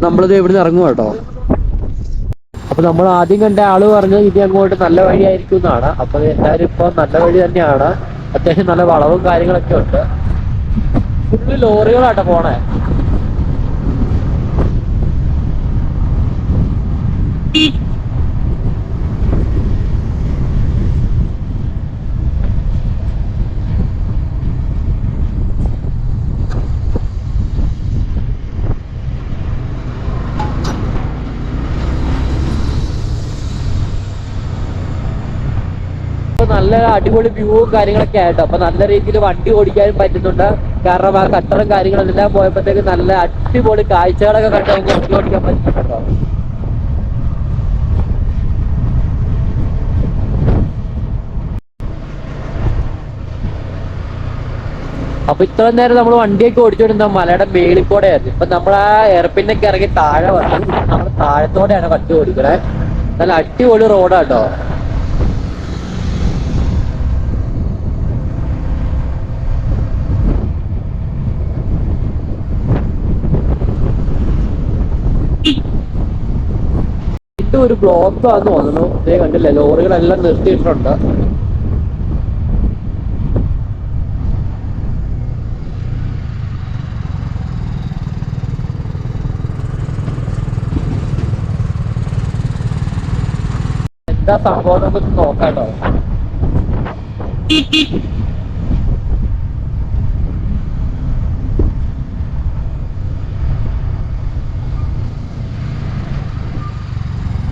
നമ്മളിത് ഇവിടുന്ന് ഇറങ്ങും കേട്ടോ. അപ്പൊ നമ്മൾ ആദ്യം കണ്ട ആള് പറഞ്ഞത് ഇനി അങ്ങോട്ട് നല്ല വഴിയായിരിക്കും എന്നാണ്. അപ്പൊ എല്ലാവരും ഇപ്പൊ നല്ല വഴി തന്നെയാണ്. അത്യാവശ്യം നല്ല വളവും കാര്യങ്ങളൊക്കെ ഉണ്ട്. ഫുള്ള് ലോറികളാട്ടോ പോണേ. നല്ല അടിപൊളി വ്യൂവും കാര്യങ്ങളൊക്കെ ആയിട്ടോ. അപ്പൊ നല്ല രീതിയിൽ വണ്ടി ഓടിക്കാനും പറ്റുന്നുണ്ട്. കാരണം ആ കട്ടറും കാര്യങ്ങളെല്ലാം പോയപ്പോഴത്തേക്ക് നല്ല അടിപൊളി കാഴ്ചകളൊക്കെ കണ്ട് നമുക്ക് വണ്ടി ഓടിക്കാൻ പറ്റുന്നുണ്ടോ. അപ്പൊ ഇത്രയും നേരം നമ്മൾ വണ്ടിയൊക്കെ ഓടിച്ചോണ്ടിരുന്ന മലയുടെ മേളിൽ കൂടെ ആയിരുന്നു. ഇപ്പൊ നമ്മൾ ആ എയർപിന്നൊക്കെ ഇറങ്ങി താഴെ വന്നു. നമ്മൾ താഴത്തോടെയാണ് വണ്ടി ഓടിക്കണേ. നല്ല അടിപൊളി റോഡാട്ടോ. ഒരു ബ്ലോക്ക് ആണെന്ന് തോന്നുന്നു. ഇതേ കണ്ടില്ലേ, ലോറികളെല്ലാം നിർത്തിയിട്ടുണ്ട്. എന്താ സംഭവം നമുക്ക് നോക്കാട്ടോ.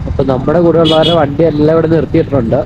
അപ്പൊ നമ്മുടെ കൂടെ ഉള്ളവരുടെ വണ്ടി എല്ലാം ഇവിടെ നിർത്തിയിട്ടുണ്ട്.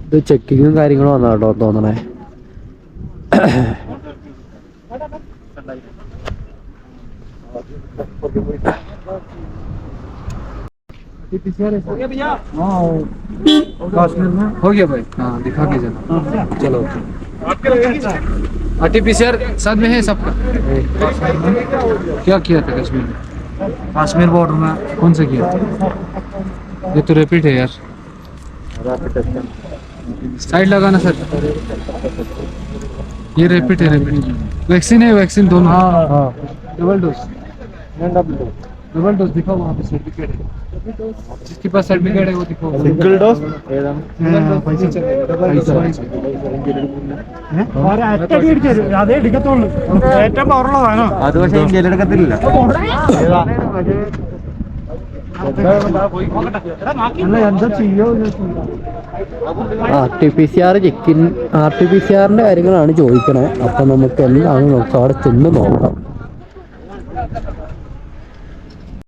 ഇത് ചെക്കിങ്ങും കാര്യങ്ങളും വന്നാ കേട്ടോ തോന്നണേ. हो गया भाई, हाँ दिखा के जाना। चलो आरटीपीसीआर साथ में है सबका। क्या किया था कश्मीर में? कश्मीर बॉर्डर में कौन सा किया? ये तो रैपिड है यार। साइड लगाना सर। ये रैपिड है, रैपिड वैक्सीन है, वैक्सीन दोनों। हाँ डबल डोज, डबल डोज दिखाओ वहाँ पे सर्टिफिकेट है। जिसके पास सर्टिफिकेट है वो दिखाओ। सिंगल डोज അതേ എടുക്കത്തുള്ളൂ. ഏറ്റവും പവറുള്ളതാണോ അത്? പക്ഷേ ഇന്ത്യയിൽ എടുക്കത്തില്ല. RT-PCR കാര്യങ്ങളാണ് ചോദിക്കണേ. അപ്പൊ നമുക്ക് എന്താണ് നോക്കാം, അവിടെ ചെന്ന് നോക്കാം.